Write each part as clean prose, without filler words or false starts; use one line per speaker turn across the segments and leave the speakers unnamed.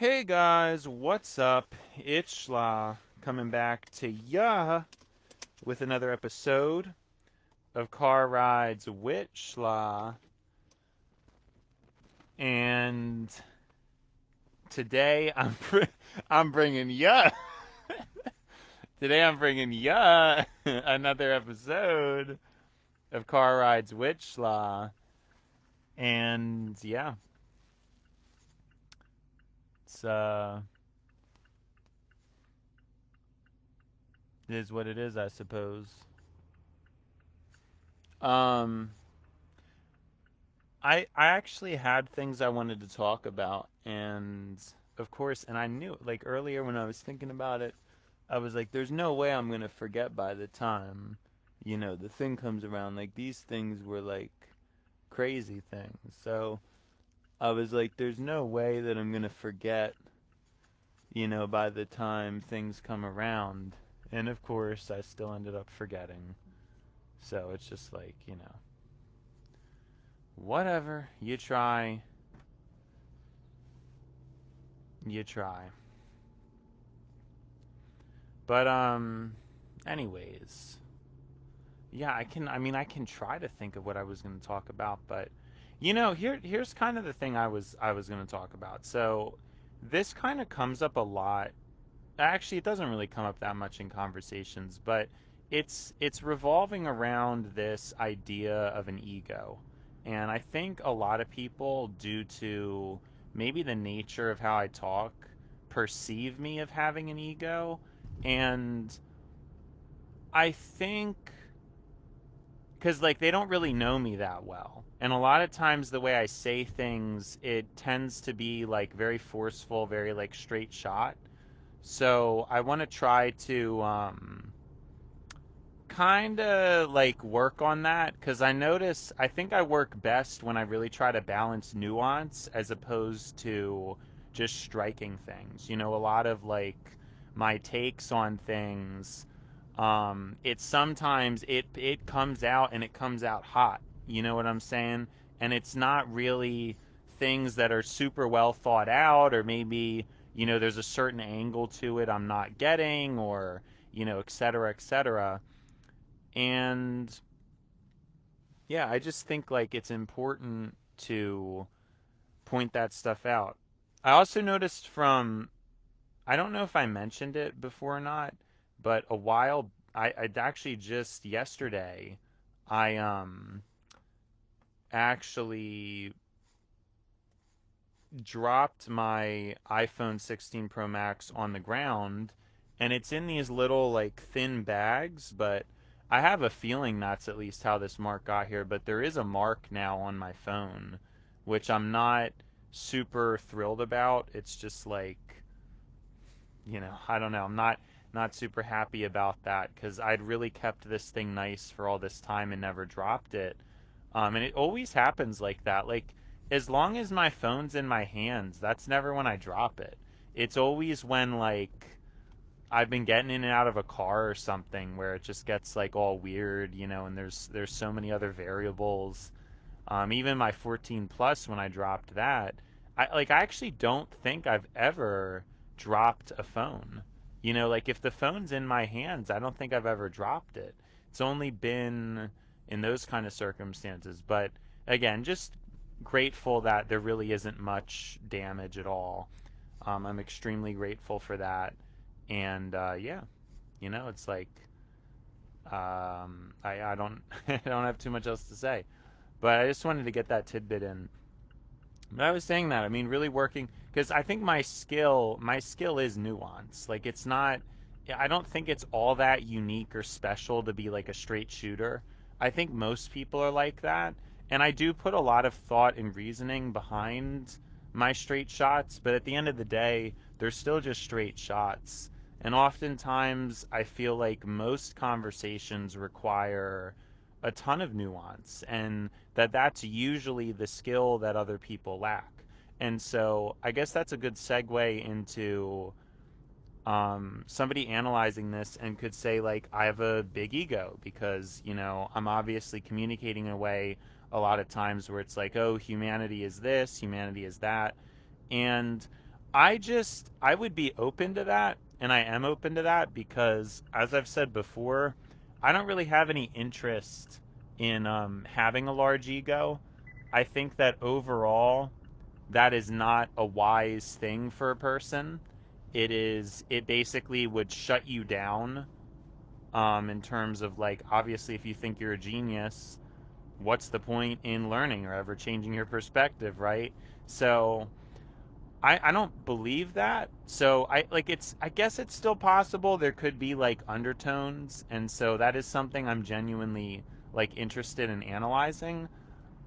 Hey guys, what's up? It's Schla coming back to ya with another episode of Car Rides with Schla. And today I'm bringing ya today I'm bringing ya another episode of Car Rides with Schla. And yeah, it's it is what it is, I suppose. Um I actually had things I wanted to talk about, and of course, and I knew like earlier when I was thinking about it, I was like, there's no way I'm gonna forget by the time, the thing comes around. Like these things were like crazy things. So I was like, there's no way that I'm gonna forget, by the time things come around. And of course, I still ended up forgetting. So it's just like, whatever. You try. But anyways, yeah, I can try to think of what I was going to talk about, but here's kind of the thing I was going to talk about. So, this kind of comes up a lot. Actually, it doesn't really come up that much in conversations, but it's revolving around this idea of an ego. And I think a lot of people, due to maybe the nature of how I talk, perceive me of having an ego. And I think because like they don't really know me that well, and a lot of times the way I say things, it tends to be like very forceful, very like straight shot. So I want to try to kind of like work on that, because I think I work best when I really try to balance nuance as opposed to just striking things. A lot of like my takes on things, it sometimes it comes out, and it comes out hot. You know what I'm saying? And it's not really things that are super well thought out, or maybe there's a certain angle to it I'm not getting, or et cetera, et cetera. And yeah, I just think like it's important to point that stuff out. I also noticed I don't know if I mentioned it before or not, but I'd actually just yesterday, I actually dropped my iPhone 16 Pro Max on the ground, and it's in these little like thin bags, but I have a feeling that's at least how this mark got here. But there is a mark now on my phone, which I'm not super thrilled about. It's just like, I don't know. I'm not super happy about that, because I'd really kept this thing nice for all this time and never dropped it. And it always happens like that. Like, as long as my phone's in my hands, that's never when I drop it. It's always when like I've been getting in and out of a car or something, where it just gets like all weird, and there's so many other variables. Even my 14 plus, when I dropped that, I actually don't think I've ever dropped a phone. Like if the phone's in my hands, I don't think I've ever dropped it. It's only been in those kind of circumstances. But again, just grateful that there really isn't much damage at all. I'm extremely grateful for that. And yeah, it's like I don't I don't have too much else to say. But I just wanted to get that tidbit in. But I was saying that, I mean, really working, because I think my skill is nuance. Like it's not, I don't think it's all that unique or special to be like a straight shooter. I think most people are like that, and I do put a lot of thought and reasoning behind my straight shots. But at the end of the day, they're still just straight shots. And oftentimes, I feel like most conversations require a ton of nuance, and that's usually the skill that other people lack. And so I guess that's a good segue into somebody analyzing this and could say, like, I have a big ego because, I'm obviously communicating in a way a lot of times where it's like, oh, humanity is this, humanity is that. And I would be open to that, and I am open to that because, as I've said before, I don't really have any interest in having a large ego. I think that overall, that is not a wise thing for a person. It basically would shut you down, in terms of, like, obviously, if you think you're a genius, what's the point in learning or ever changing your perspective, right? So I don't believe that. So I guess it's still possible there could be like undertones, and so that is something I'm genuinely like interested in analyzing.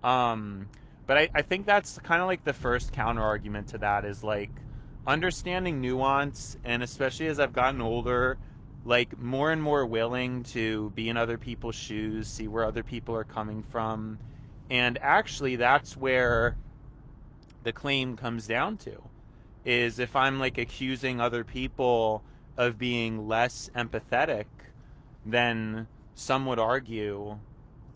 Um but I think that's kind of like the first counter argument to that is like understanding nuance, and especially as I've gotten older, like more and more willing to be in other people's shoes, see where other people are coming from. And actually that's where the claim comes down to, is if I'm like accusing other people of being less empathetic, then some would argue,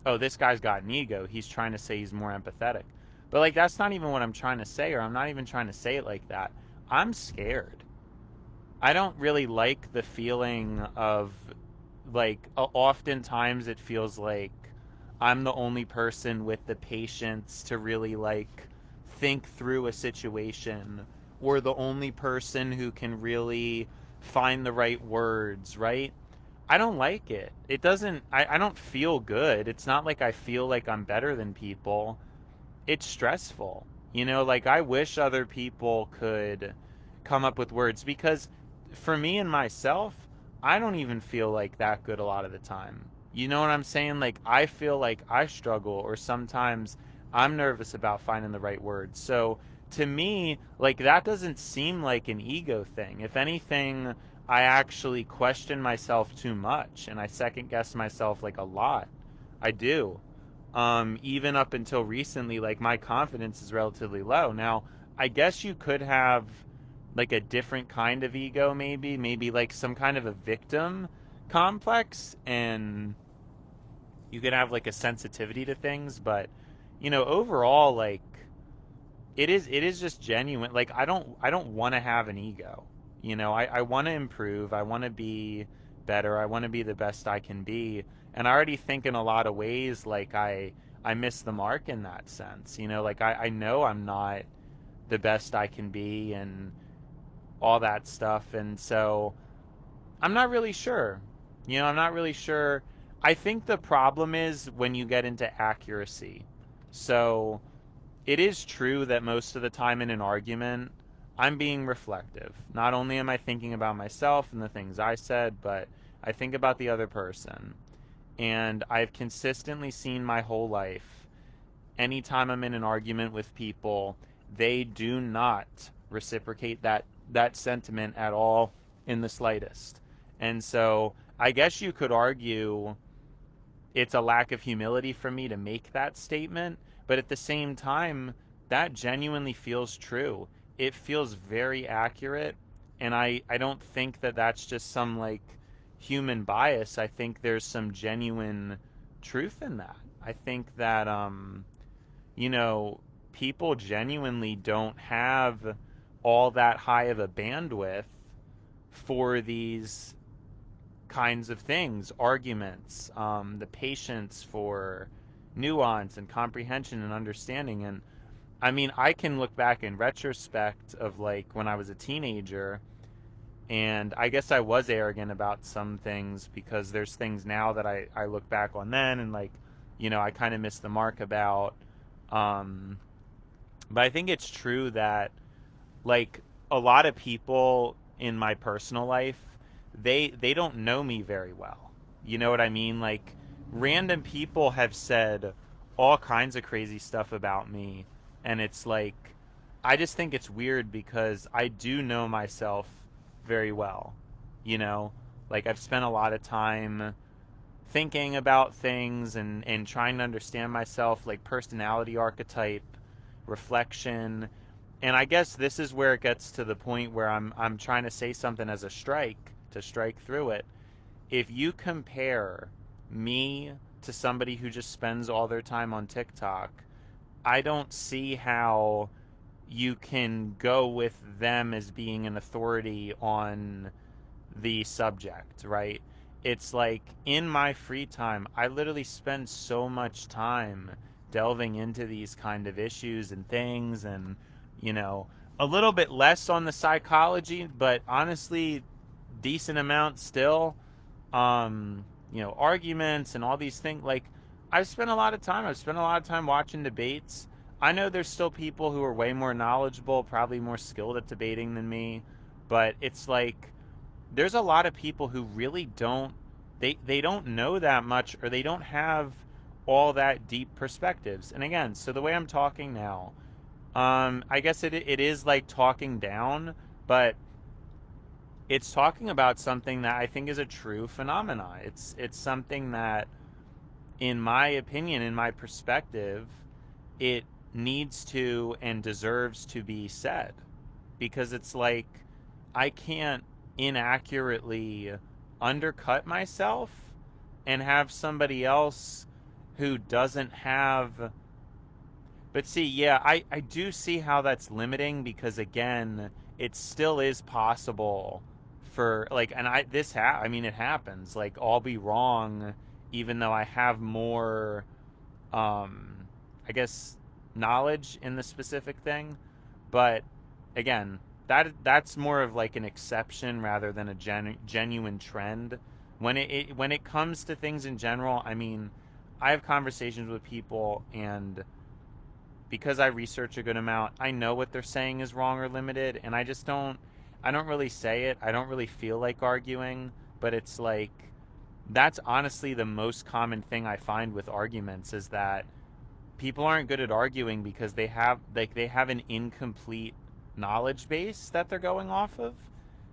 oh, this guy's got an ego. He's trying to say he's more empathetic. But like that's not even what I'm trying to say, or I'm not even trying to say it like that. I'm scared. I don't really like the feeling of like oftentimes it feels like I'm the only person with the patience to really like think through a situation, or the only person who can really find the right words, right? I don't like it. It doesn't I don't feel good. It's not like I feel like I'm better than people. It's stressful. Like I wish other people could come up with words, because for me and myself, I don't even feel like that good a lot of the time. You know what I'm saying? Like I feel like I struggle, or sometimes I'm nervous about finding the right words. So to me, like that doesn't seem like an ego thing. If anything, I actually question myself too much and I second guess myself like a lot. I do. Even up until recently, like my confidence is relatively low. Now, I guess you could have like a different kind of ego, maybe like some kind of a victim complex, and you could have like a sensitivity to things, but overall, like it is just genuine. Like I don't want to have an ego. I want to improve. I want to be better. I want to be the best I can be. And I already think in a lot of ways like I miss the mark in that sense. Like I know I'm not the best I can be and all that stuff. And so I'm not really sure. I'm not really sure. I think the problem is when you get into accuracy. So it is true that most of the time in an argument, I'm being reflective. Not only am I thinking about myself and the things I said, but I think about the other person. And I've consistently seen my whole life, anytime I'm in an argument with people, they do not reciprocate that sentiment at all, in the slightest. And so I guess you could argue it's a lack of humility for me to make that statement, but at the same time, that genuinely feels true. It feels very accurate, and I don't think that that's just some like human bias. I think there's some genuine truth in that. I think that you know, people genuinely don't have all that high of a bandwidth for these kinds of things, arguments, the patience for nuance and comprehension and understanding. And I mean, I can look back in retrospect of like when I was a teenager, and I guess I was arrogant about some things because there's things now that I look back on then and like, I kind of missed the mark about. Um, but I think it's true that like a lot of people in my personal life, they don't know me very well. You know what I mean? Like random people have said all kinds of crazy stuff about me, and it's like I just think it's weird because I do know myself very well. You know, like I've spent a lot of time thinking about things and trying to understand myself, like personality archetype, reflection. And I guess this is where it gets to the point where I'm trying to say something as a strike to strike through it. If you compare me to somebody who just spends all their time on TikTok, I don't see how you can go with them as being an authority on the subject, right? It's like in my free time, I literally spend so much time delving into these kind of issues and things, and, you know, a little bit less on the psychology, but honestly, decent amount still. Arguments and all these things. Like, I've spent a lot of time watching debates. I know there's still people who are way more knowledgeable, probably more skilled at debating than me, but it's like there's a lot of people who really don't they don't know that much, or they don't have all that deep perspectives. And again, so the way I'm talking now, I guess it is like talking down, but it's talking about something that I think is a true phenomena. It's something that, in my opinion, in my perspective, it needs to and deserves to be said, because it's like I can't inaccurately undercut myself and have somebody else who doesn't have. But see, yeah, I do see how that's limiting, because again, it still is possible for like, and I mean, it happens. Like, I'll be wrong even though I have more um I guess knowledge in the specific thing. But again, that's more of like an exception rather than a genuine trend. When it comes to things in general, I mean, I have conversations with people, and because I research a good amount, I know what they're saying is wrong or limited, and I don't really say it. I don't really feel like arguing, but it's like that's honestly the most common thing I find with arguments, is that people aren't good at arguing because they have an incomplete knowledge base that they're going off of.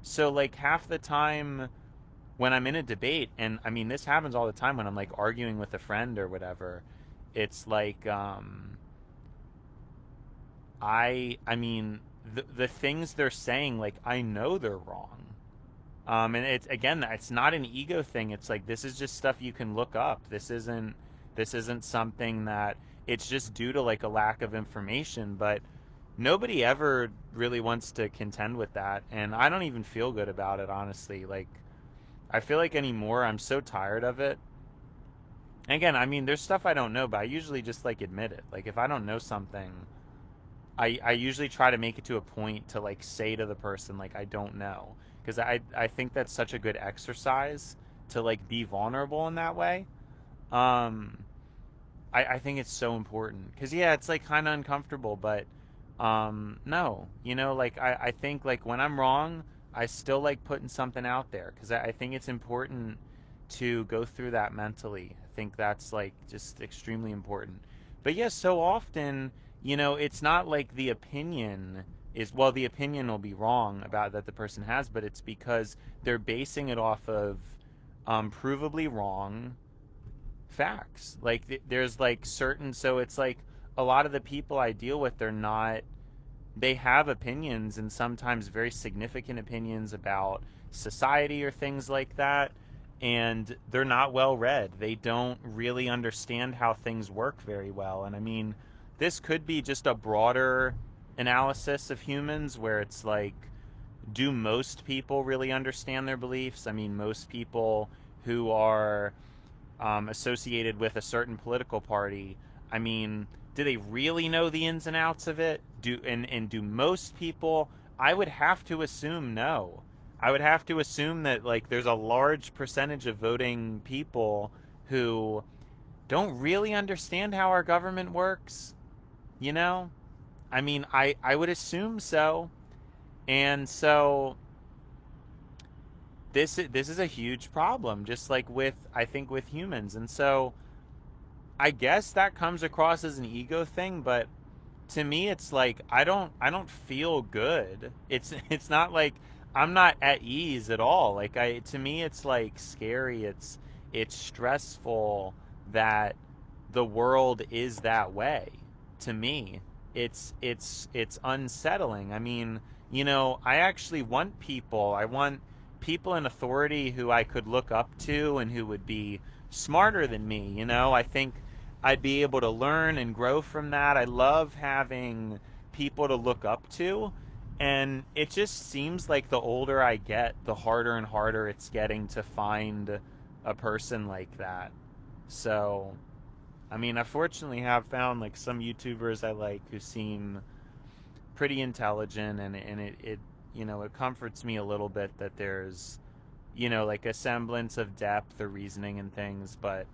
So like half the time when I'm in a debate, and I mean this happens all the time when I'm like arguing with a friend or whatever, it's like I mean the things they're saying, like, I know they're wrong. And it's, again, it's not an ego thing. It's like, this is just stuff you can look up. This isn't something that, it's just due to like a lack of information. But nobody ever really wants to contend with that, and I don't even feel good about it, honestly. Like, I feel like anymore, I'm so tired of it. And again, I mean, there's stuff I don't know, but I usually just like admit it. Like, if I don't know something, I usually try to make it to a point to like say to the person, like, I don't know, because I think that's such a good exercise to like be vulnerable in that way. um I think it's so important, because yeah, it's like kind of uncomfortable, but no, like, I think like when I'm wrong, I still like putting something out there, because I think it's important to go through that mentally. I think that's like just extremely important. But yes, so often, it's not like the opinion is, well, the opinion will be wrong about that the person has, but it's because they're basing it off of provably wrong facts. Like, there's like certain, so it's like a lot of the people I deal with, they have opinions, and sometimes very significant opinions about society or things like that, and they're not well read. They don't really understand how things work very well. And I mean, this could be just a broader analysis of humans, where it's like, do most people really understand their beliefs? I mean, most people who are associated with a certain political party, I mean, do they really know the ins and outs of it? And do most people? I would have to assume no. I would have to assume that like there's a large percentage of voting people who don't really understand how our government works. You know, I mean, I would assume so. And so this is a huge problem, just like with, I think, with humans. And so I guess that comes across as an ego thing, but to me it's like I don't feel good. It's not like I'm not at ease at all. Like, I to me it's like scary. It's stressful that the world is that way. To me, it's unsettling. I mean, I actually want I want people in authority who I could look up to and who would be smarter than me. I think I'd be able to learn and grow from that. I love having people to look up to. And it just seems like the older I get, the harder and harder it's getting to find a person like that. So, I mean, I fortunately have found like some YouTubers I like who seem pretty intelligent, and it it comforts me a little bit that there's like a semblance of depth or reasoning and things. But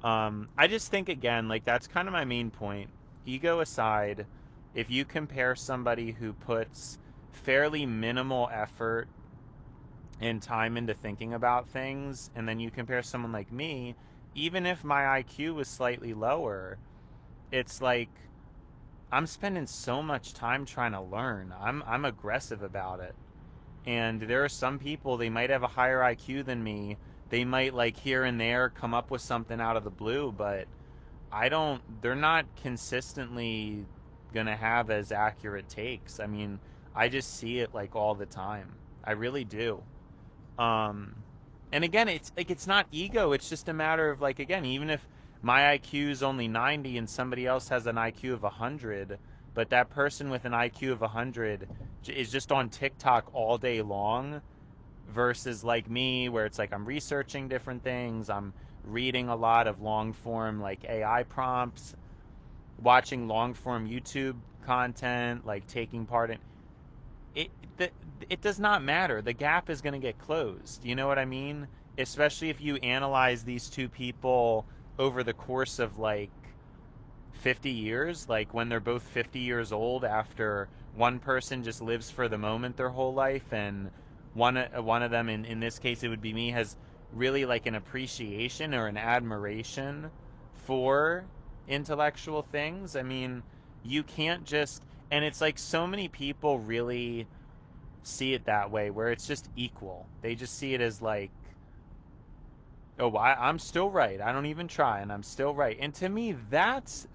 I just think, again, like that's kind of my main point. Ego aside, if you compare somebody who puts fairly minimal effort and time into thinking about things, and then you compare someone like me, even if my IQ was slightly lower, it's like I'm spending so much time trying to learn. I'm aggressive about it. And there are some people, they might have a higher IQ than me. They might like here and there come up with something out of the blue, but they're not consistently going to have as accurate takes. I mean, I just see it like all the time. I really do. Um, and again, it's like it's not ego. It's just a matter of like, again, even if my IQ is only 90 and somebody else has an IQ of 100, but that person with an IQ of 100 is just on TikTok all day long versus like me, where it's like I'm researching different things, I'm reading a lot of long form like AI prompts, watching long form YouTube content, like taking part in it. The, it does not matter. The gap is going to get closed. You know what I mean? Especially if you analyze these two people over the course of like 50 years, like when they're both 50 years old, after one person just lives for the moment their whole life, and one of them, in this case it would be me, has really like an appreciation or an admiration for intellectual things. I mean, you can't just, and it's like so many people really see it that way, where it's just equal. They just see it as like, oh, I'm still right. I don't even try, and I'm still right. And to me, that's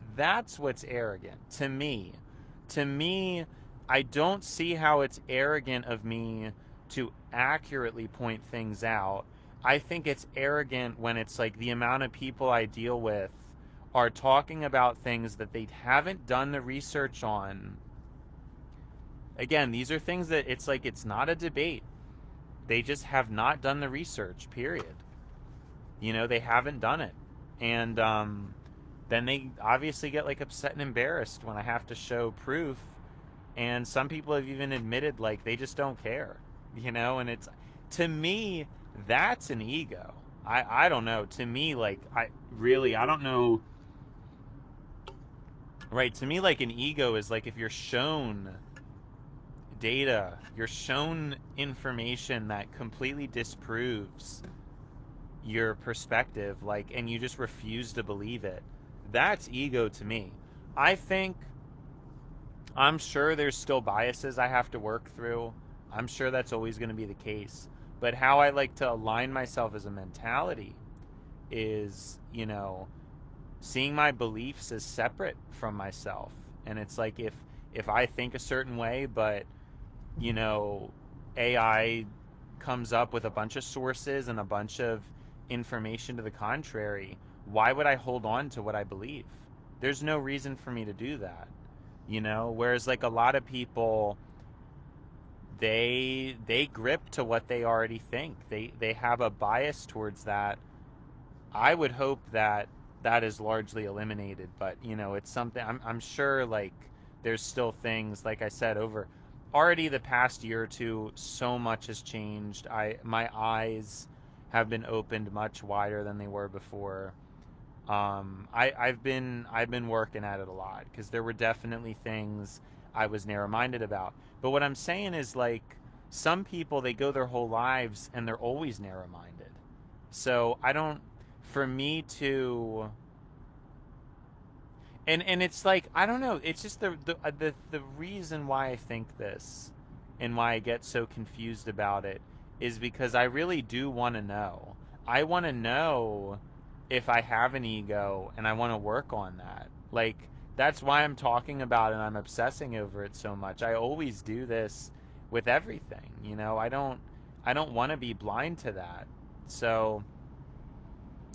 what's arrogant. To me, I don't see how it's arrogant of me to accurately point things out. I think it's arrogant when it's like the amount of people I deal with are talking about things that they haven't done the research on. Again, these are things that it's like it's not a debate. They just have not done the research, period. They haven't done it. And then they obviously get like upset and embarrassed when I have to show proof. And some people have even admitted like they just don't care, and it's, to me, that's an ego. I don't know. To me, like, I don't know. Right. To me, like an ego is like if you're shown data, you're shown information that completely disproves your perspective, like, and you just refuse to believe it. That's ego to me. I think, I'm sure there's still biases I have to work through. I'm sure that's always going to be the case. But how I like to align myself as a mentality is, seeing my beliefs as separate from myself. And it's like if I think a certain way, but you know, AI comes up with a bunch of sources and a bunch of information to the contrary, why would I hold on to what I believe? There's no reason for me to do that. Whereas like a lot of people, they grip to what they already think. They have a bias towards that. I would hope that that is largely eliminated, but it's something I'm sure like there's still things, like I said, over already the past year or two, so much has changed. My eyes have been opened much wider than they were before. I've been working at it a lot because there were definitely things I was narrow-minded about. But what I'm saying is like some people, they go their whole lives and they're always narrow-minded. So I don't, for me to, and it's like I don't know. It's just the reason why I think this and why I get so confused about it is because I really do want to know. I want to know if I have an ego, and I want to work on that. Like that's why I'm talking about it and I'm obsessing over it so much. I always do this with everything. I don't want to be blind to that. So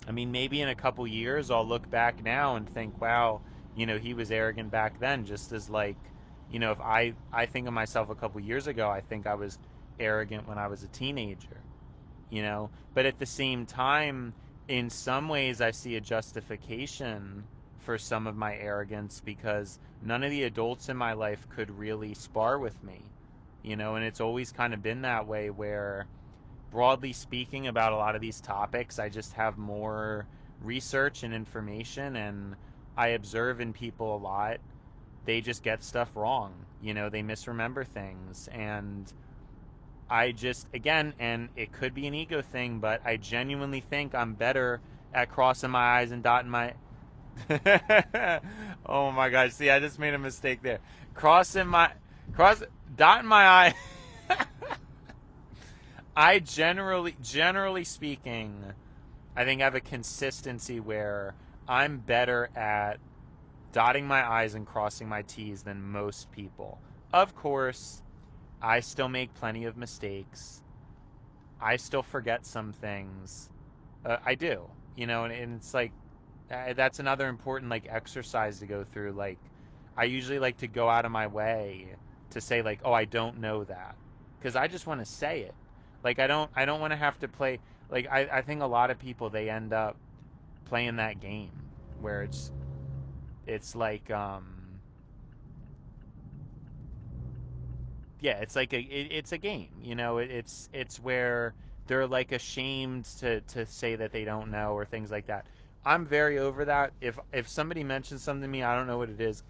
I mean, maybe in a couple years I'll look back now and think, wow, he was arrogant back then, just as like If I think of myself a couple years ago, I think I was arrogant when I was a teenager, but at the same time, in some ways I see a justification for some of my arrogance because none of the adults in my life could really spar with me, and it's always kind of been that way where, broadly speaking, about a lot of these topics, I just have more research and information, and I observe in people a lot. They just get stuff wrong, they misremember things, and I just, again, and it could be an ego thing, but I genuinely think I'm better at crossing my eyes and dotting my. Oh my gosh! See, I just made a mistake there. Crossing my, cross, dotting my eye. I generally speaking, I think I have a consistency where I'm better at dotting my i's and crossing my t's than most people. Of course, I still make plenty of mistakes. I still forget some things. I do, and it's like that's another important like exercise to go through. Like, I usually like to go out of my way to say like, oh, I don't know that, because I just want to say it. Like, I don't want to have to play. Like, I think a lot of people, they end up playing that game where it's like yeah, it's like it's a game, it's where they're like ashamed to say that they don't know or things like that. I'm very over that. If somebody mentions something to me, I don't know what it is,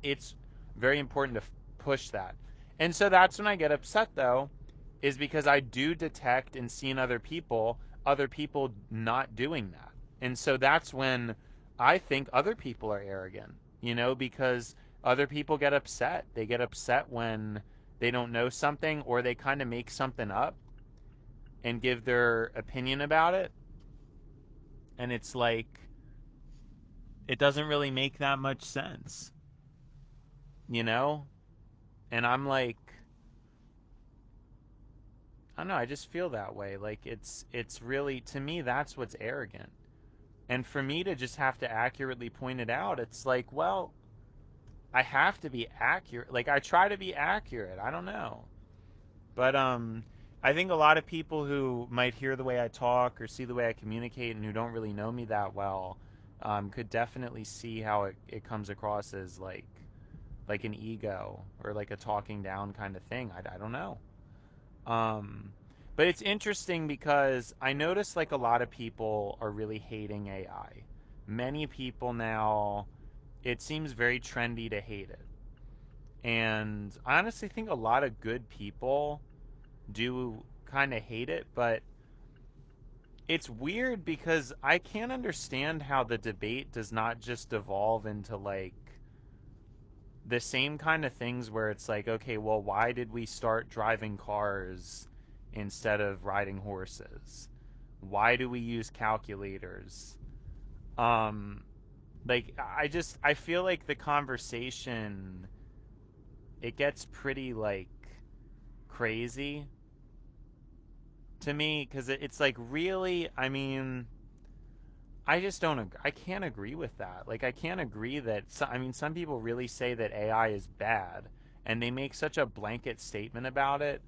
it's very important to push that. And so that's when I get upset, though, is because I do detect and see in other people not doing that. And so that's when I think other people are arrogant, because other people get upset. They get upset when they don't know something, or they kind of make something up and give their opinion about it. And it's like, it doesn't really make that much sense, you know? And I'm like, I don't know, I just feel that way. Like, it's really, to me, that's what's arrogant. And for me to just have to accurately point it out, it's like, well, I have to be accurate. Like, I try to be accurate. I don't know. But I think a lot of people who might hear the way I talk or see the way I communicate and who don't really know me that well, could definitely see how it comes across as like an ego or like a talking down kind of thing. I don't know. Um, but it's interesting because I notice like a lot of people are really hating AI. Many people now, it seems very trendy to hate it. And I honestly think a lot of good people do kind of hate it, but it's weird because I can't understand how the debate does not just devolve into like the same kind of things where it's like, okay, well, why did we start driving cars instead of riding horses? Why do we use calculators? Um, like, I feel like the conversation, it gets pretty like crazy to me because it's like, really, I mean, I just don't. I can't agree with that. Like, I can't agree that. I mean, some people really say that AI is bad, and they make such a blanket statement about it.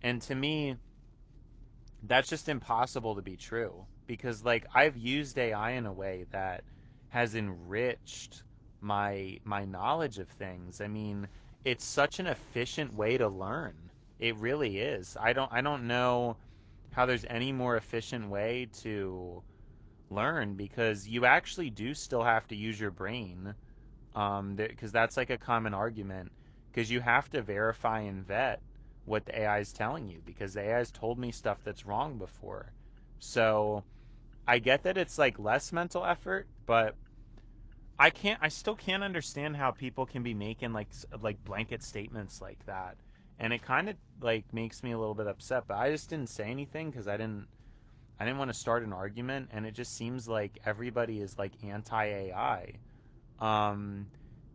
And to me, that's just impossible to be true. Because like, I've used AI in a way that has enriched my knowledge of things. I mean, it's such an efficient way to learn. It really is. I don't know how there's any more efficient way to learn, because you actually do still have to use your brain, because that's like a common argument, because you have to verify and vet what the AI is telling you, because the AI has told me stuff that's wrong before. So I get that it's like less mental effort, but I still can't understand how people can be making like blanket statements like that. And it kind of like makes me a little bit upset, but I just didn't say anything because I didn't want to start an argument, and it just seems like everybody is like anti AI. Um,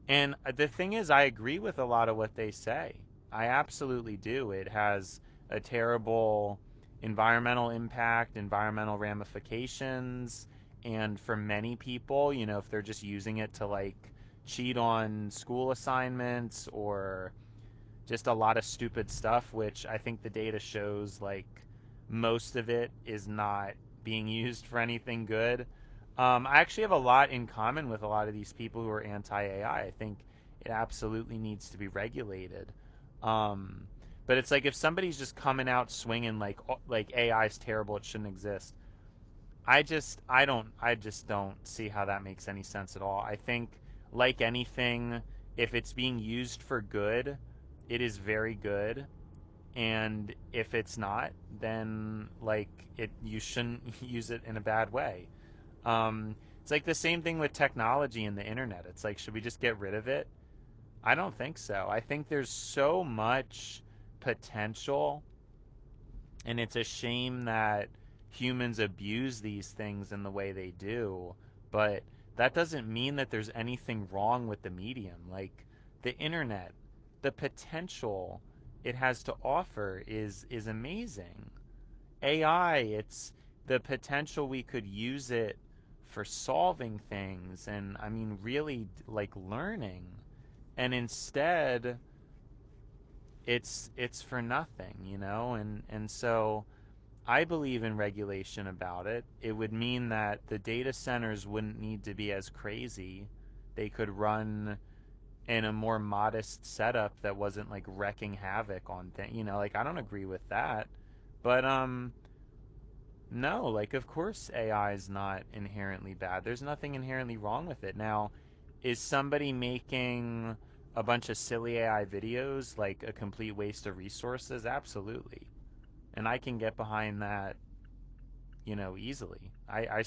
and the thing is, I agree with a lot of what they say. I absolutely do. It has a terrible environmental impact, environmental ramifications, and for many people, if they're just using it to like cheat on school assignments or just a lot of stupid stuff, which I think the data shows like most of it is not being used for anything good. I actually have a lot in common with a lot of these people who are anti AI. I think it absolutely needs to be regulated. Um, but it's like if somebody's just coming out swinging like AI is terrible, it shouldn't exist. I just don't see how that makes any sense at all. I think like anything, if it's being used for good, it is very good, and if it's not, then like it you shouldn't use it in a bad way. It's like the same thing with technology and the internet. It's like, should we just get rid of it? I don't think so. I think there's so much potential, and it's a shame that humans abuse these things in the way they do. But that doesn't mean that there's anything wrong with the medium. Like the internet, the potential it has to offer is amazing. AI, it's the potential we could use it for solving things and I mean really like learning. And instead it's for nothing, you know? And so I believe in regulation about it. It would mean that the data centers wouldn't need to be as crazy. They could run in a more modest setup that wasn't like wrecking havoc on things. You know, like I don't agree with that. But no, like of course AI is not inherently bad. There's nothing inherently wrong with it. Now, is somebody making a bunch of silly AI videos like a complete waste of resources? Absolutely. And I can get behind that, you know, easily. I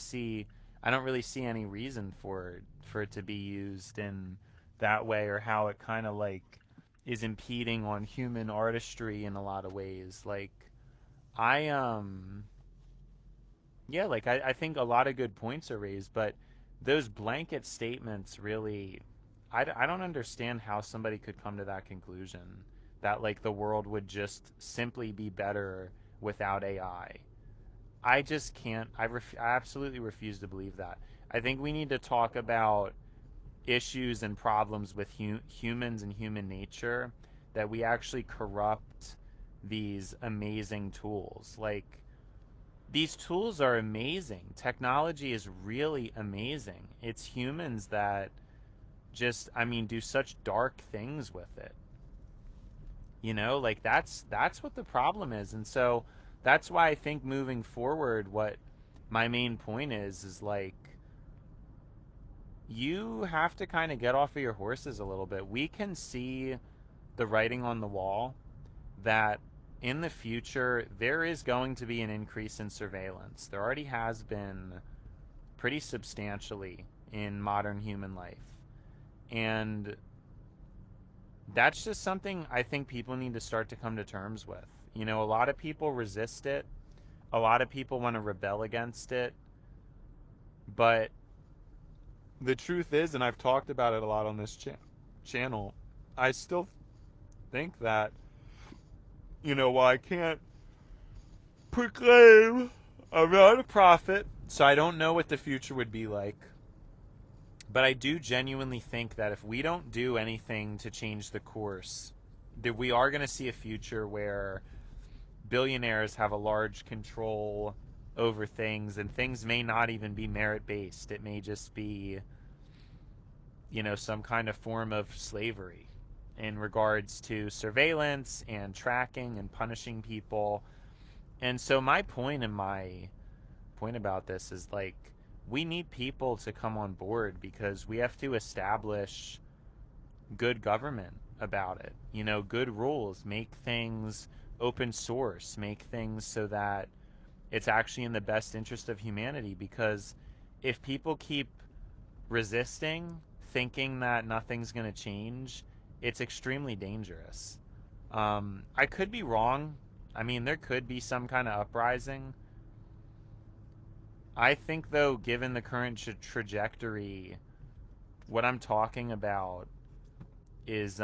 don't really see any reason for it to be used in that way, or how it kind of like is impeding on human artistry in a lot of ways. Like I yeah, like I think a lot of good points are raised, but those blanket statements really, I don't understand how somebody could come to that conclusion that like the world would just simply be better without AI. I just can't. I absolutely refuse to believe that. I think we need to talk about issues and problems with humans and human nature, that we actually corrupt these amazing tools. Like, these tools are amazing. Technology is really amazing. It's humans that just, I mean, do such dark things with it. You know, like that's what the problem is. And so that's why I think moving forward, what my main point is like you have to kind of get off of your horses a little bit. We can see the writing on the wall that in the future there is going to be an increase in surveillance. There already has been pretty substantially in modern human life. And that's just something I think people need to start to come to terms with. You know, a lot of people resist it, a lot of people want to rebel against it, but the truth is, and I've talked about it a lot on this channel, I still think that, you know, while I can't proclaim I'm not a prophet, so I don't know what the future would be like, but I do genuinely think that if we don't do anything to change the course, that we are going to see a future where billionaires have a large control over things, and things may not even be merit based. It may just be, you know, some kind of form of slavery in regards to surveillance and tracking and punishing people. And so my point and my point about this is like we need people to come on board because we have to establish good government about it. You know, good rules, make things open source, make things so that it's actually in the best interest of humanity, because if people keep resisting, thinking that nothing's going to change, it's extremely dangerous. I could be wrong. I mean, there could be some kind of uprising. I think, though, given the current trajectory, what I'm talking about is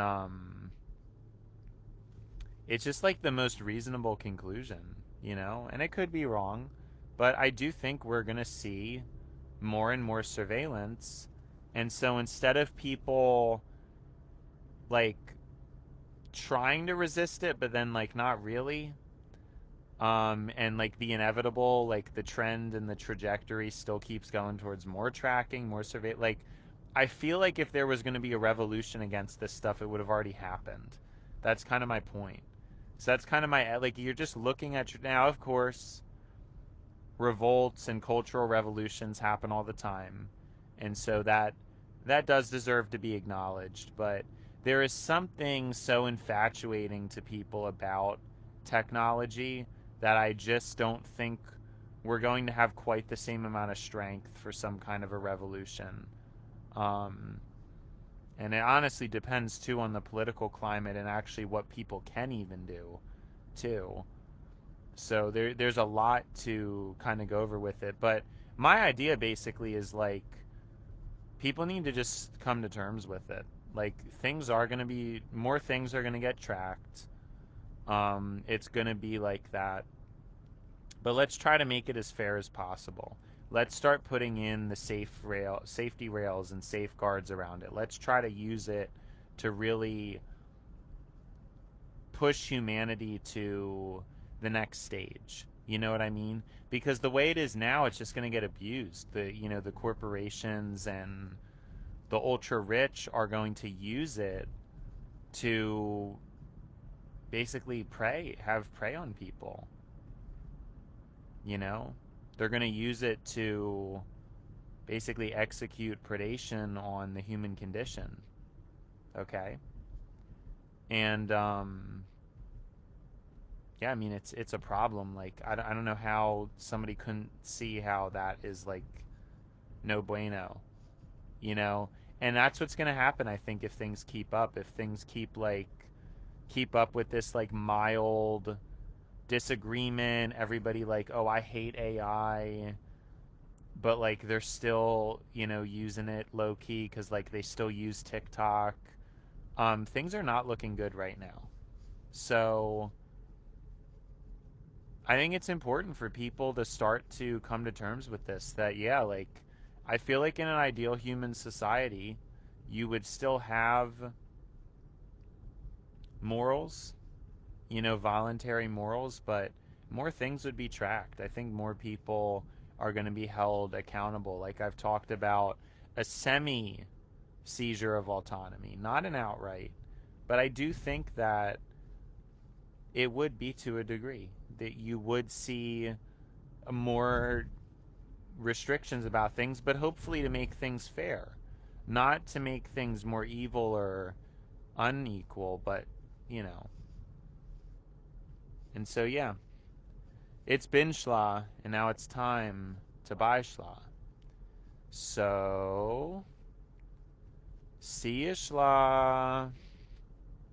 it's just like the most reasonable conclusion, you know? And it could be wrong, but I do think we're going to see more and more surveillance, And so instead of people like trying to resist it, but then like not really, and like the inevitable, like the trend and the trajectory still keeps going towards more tracking, more survey. Like, I feel like if there was going to be a revolution against this stuff, it would have already happened. That's kind of my point. So that's kind of my, like, you're just looking at now, of course, revolts and cultural revolutions happen all the time, and so that does deserve to be acknowledged. But there is something so infatuating to people about technology that I just don't think we're going to have quite the same amount of strength for some kind of a revolution. Um, and it honestly depends too on the political climate and actually what people can even do too. So there's a lot to kind of go over with it. But my idea basically is like people need to just come to terms with it. Like things are going to be more things are going to get tracked. It's going to be like that. But let's try to make it as fair as possible. Let's start putting in the safety rails and safeguards around it. Let's try to use it to really push humanity to the next stage. You know what I mean? Because the way it is now, it's just going to get abused. The corporations and the ultra rich are going to use it to basically have prey on people. You know, they're going to use it to basically execute predation on the human condition. Okay, and yeah, I mean it's a problem. Like I don't know how somebody couldn't see how that is like no bueno, you know. And that's what's gonna happen, I think, if things keep up. If things keep up with this like mild disagreement, everybody like, oh, I hate AI, but like they're still using it low key because like they still use TikTok. Things are not looking good right now. So I think it's important for people to start to come to terms with this. That yeah, like I feel like in an ideal human society, you would still have morals, voluntary morals, but more things would be tracked. I think more people are going to be held accountable. Like I've talked about a semi seizure of autonomy, not an outright, but I do think that it would be to a degree that you would see more restrictions about things, but hopefully to make things fair, not to make things more evil or unequal, but you know. And so, yeah, it's been schla, and now it's time to buy schla. So, see you, schla.